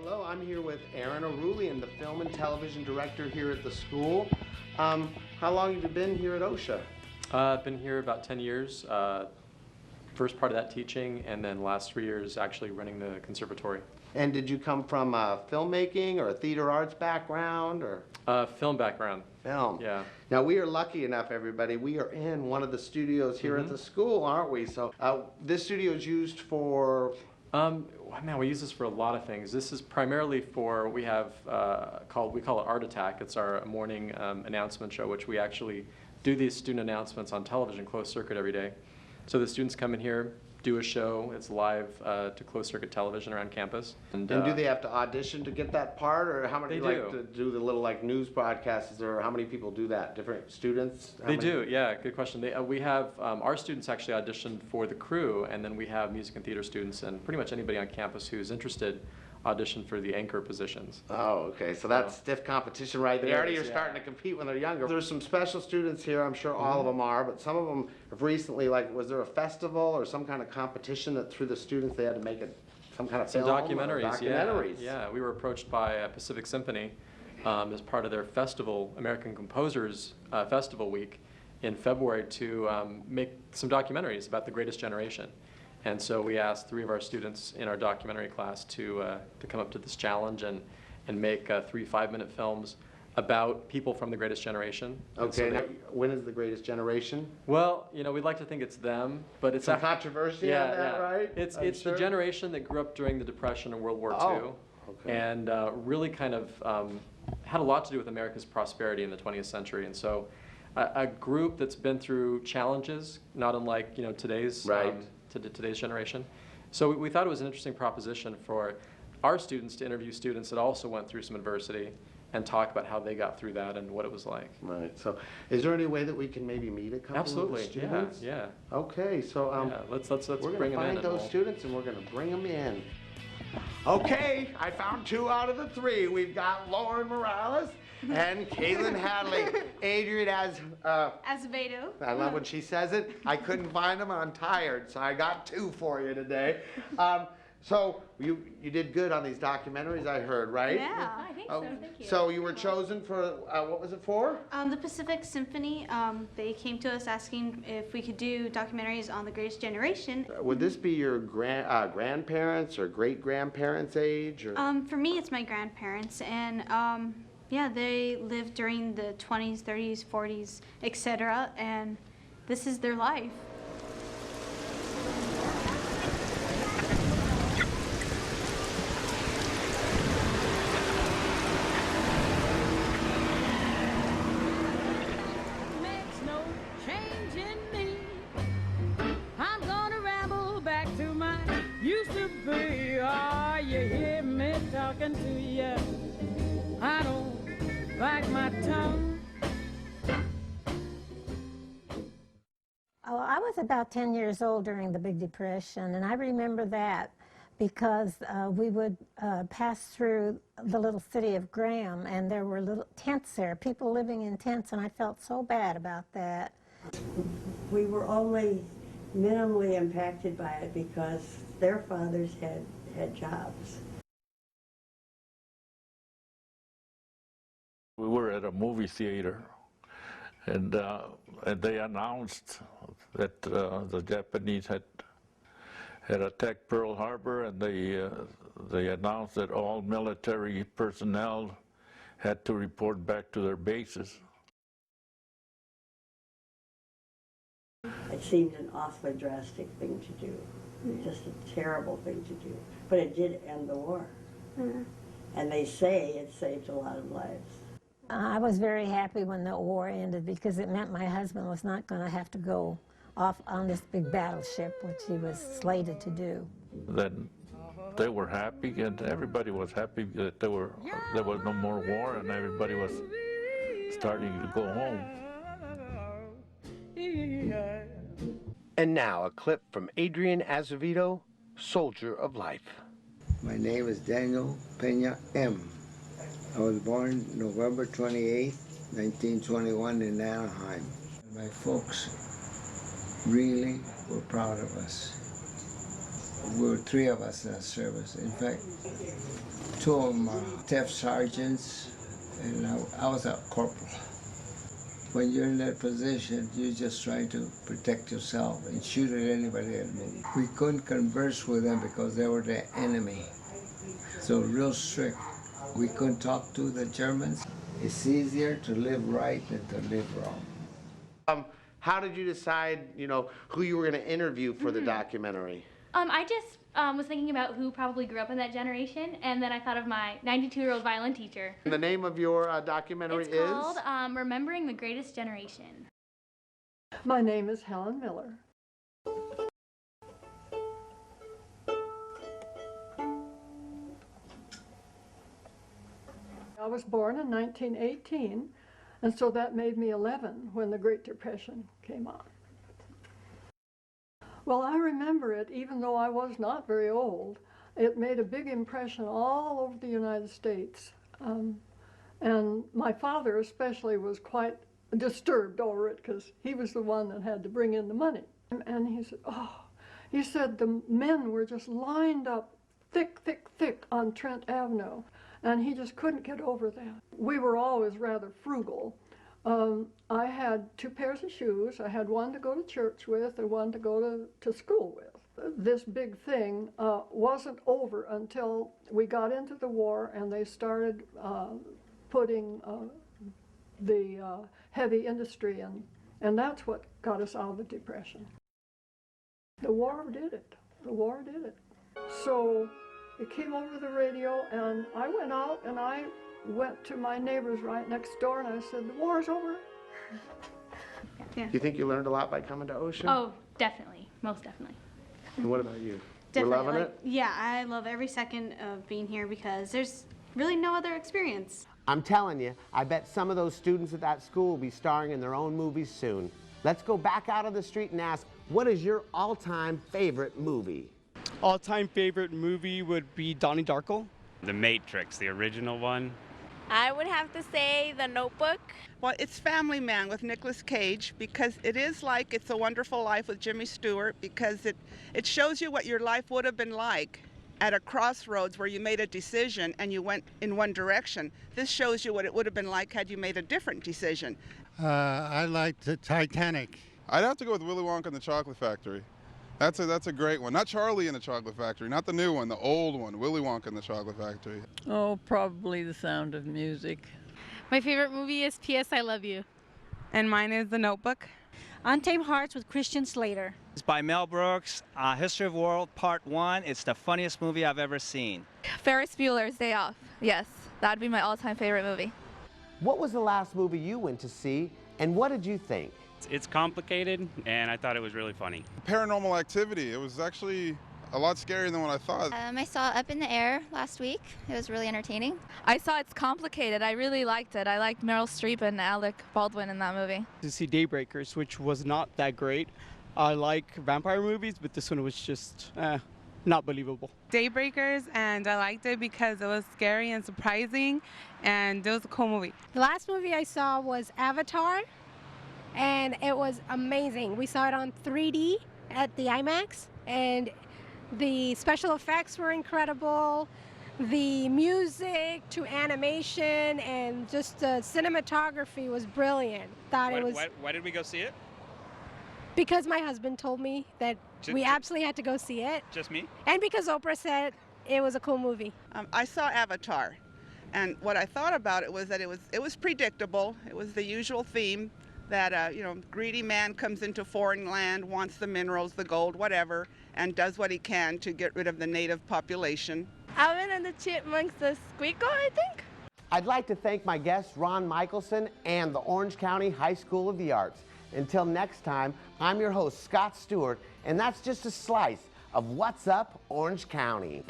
Hello, I'm here with Aaron O'Rulian, the film and television director here at the school. How long have you been here at OSHA? I've been here about 10 years. First part of that teaching, and then last 3 years actually running the conservatory. And did you come from filmmaking or a theater arts background or? Film background. Film. Yeah. Now we are lucky enough, everybody. We are in one of the studios here at the school, aren't we? So this studio is used for. Man, we use this for a lot of things. This is primarily for, we have we call it Art Attack. It's our morning announcement show, which we actually do these student announcements on television, closed circuit every day. So the students come in here, do a show. It's live to closed circuit television around campus. And do they have to audition to get that part, or how many like to do the little like news broadcasts, or how many people do that? Different students? They do, yeah, good question. We have our students actually audition for the crew, and then we have music and theater students and pretty much anybody on campus who's interested audition for the anchor positions. Oh, okay. So that's stiff competition right there. You're starting to compete when they're younger. There's some special students here. I'm sure all of them are, but some of them have recently, like, was there a festival or some kind of competition that through the students they had to make some kind of film? Documentaries. Yeah. We were approached by Pacific Symphony as part of their festival, American Composers Festival Week in February to make some documentaries about the greatest generation. And so we asked 3 of our students in our documentary class to come up to this challenge and make 3 5-minute films about people from the greatest generation. Okay, now, when is the greatest generation? Well, you know, we'd like to think it's them, but it's some controversy on that, right? It's the generation that grew up during the Depression and World War II, and really kind of had a lot to do with America's prosperity in the 20th century. And so a group that's been through challenges, not unlike, you know, today's today's generation. So we thought it was an interesting proposition for our students to interview students that also went through some adversity and talk about how they got through that and what it was like. Right. So is there any way that we can maybe meet a couple of the students? Yeah. Okay. So let's we're bring them in. We're going to find those students and we're going to bring them in. Okay, I found 2 out of the 3. We've got Lauren Morales and Kaylin Hadley. Adrian Azevedo. I love when she says it. I couldn't find them. I'm tired, so I got 2 for you today. So you did good on these documentaries, I heard, right? Yeah, I think so. Thank you. So you were chosen for what was it for? The Pacific Symphony. They came to us asking if we could do documentaries on the greatest generation. Would this be your grandparents or great-grandparents' age? Or? For me, it's my grandparents, and yeah, they lived during the 20s, 30s, 40s, etc., and this is their life. To you, I don't like my tongue. Oh, I was about 10 years old during the Big Depression, and I remember that because we would pass through the little city of Graham, and there were little tents there, people living in tents, and I felt so bad about that. We were only minimally impacted by it because their fathers had jobs. We were at a movie theater, and they announced that the Japanese had attacked Pearl Harbor, and they announced that all military personnel had to report back to their bases. It seemed an awfully drastic thing to do, just a terrible thing to do. But it did end the war, and they say it saved a lot of lives. I was very happy when the war ended because it meant my husband was not going to have to go off on this big battleship, which he was slated to do. Then they were happy, and everybody was happy that there was no more war, and everybody was starting to go home. And now a clip from Adrian Azevedo, Soldier of Life. My name is Daniel Peña M. I was born November 28, 1921 in Anaheim. My folks really were proud of us. We were three of us in the service. In fact, two of them are staff sergeants, and I was a corporal. When you're in that position, you're just trying to protect yourself and shoot at anybody that moves. We couldn't converse with them because they were the enemy. So real strict. We couldn't talk to the Germans. It's easier to live right than to live wrong. How did you decide, who you were going to interview for the documentary? I just was thinking about who probably grew up in that generation, and then I thought of my 92-year-old violin teacher. The name of your documentary It's called Remembering the Greatest Generation. My name is Helen Miller. I was born in 1918, and so that made me 11 when the Great Depression came on. Well, I remember it, even though I was not very old. It made a big impression all over the United States. And my father especially was quite disturbed over it because he was the one that had to bring in the money. And he said the men were just lined up thick, thick, thick on Trent Avenue. And he just couldn't get over that. We were always rather frugal. I had 2 pairs of shoes. I had one to go to church with and one to go to school with. This big thing wasn't over until we got into the war and they started putting the heavy industry in. And that's what got us out of the Depression. The war did it. The war did it. So it came over the radio, and I went out and I went to my neighbors right next door and I said, the war's over. Do you think you learned a lot by coming to Ocean? Oh, definitely. Most definitely. And what about you? Definitely. We're loving it? Yeah, I love every second of being here because there's really no other experience. I'm telling you, I bet some of those students at that school will be starring in their own movies soon. Let's go back out on the street and ask, what is your all-time favorite movie? All-time favorite movie would be Donnie Darko. The Matrix, the original one. I would have to say The Notebook. Well, it's Family Man with Nicolas Cage because it is like It's a Wonderful Life with Jimmy Stewart because it shows you what your life would have been like at a crossroads where you made a decision and you went in one direction. This shows you what it would have been like had you made a different decision. I liked the Titanic. I'd have to go with Willy Wonka and the Chocolate Factory. That's a great one. Not Charlie and the Chocolate Factory, not the new one, the old one, Willy Wonka and the Chocolate Factory. Oh, probably The Sound of Music. My favorite movie is P.S. I Love You. And mine is The Notebook. Untamed Hearts with Christian Slater. It's by Mel Brooks, History of the World Part 1. It's the funniest movie I've ever seen. Ferris Bueller's Day Off. Yes, that'd be my all-time favorite movie. What was the last movie you went to see, and what did you think? It's complicated, and I thought it was really funny. Paranormal Activity. It was actually a lot scarier than what I thought. I saw Up in the Air last week. It was really entertaining. I saw It's Complicated. I really liked it. I liked Meryl Streep and Alec Baldwin in that movie. To see Daybreakers, which was not that great. I like vampire movies, but this one was just not believable. Daybreakers, and I liked it because it was scary and surprising, and it was a cool movie. The last movie I saw was Avatar, and it was amazing. We saw it on 3D at the IMAX, and the special effects were incredible. The music to animation and just the cinematography was brilliant. Why did we go see it? Because my husband told me that we absolutely had to go see it. Just me? And because Oprah said it was a cool movie. I saw Avatar, and what I thought about it was that it was predictable. It was the usual theme that greedy man comes into foreign land, wants the minerals, the gold, whatever, and does what he can to get rid of the native population. Alvin and the Chipmunks, the Squeakle, I think. I'd like to thank my guests, Ron Michaelson and the Orange County High School of the Arts. Until next time, I'm your host, Scott Stewart, and that's just a slice of What's Up, Orange County.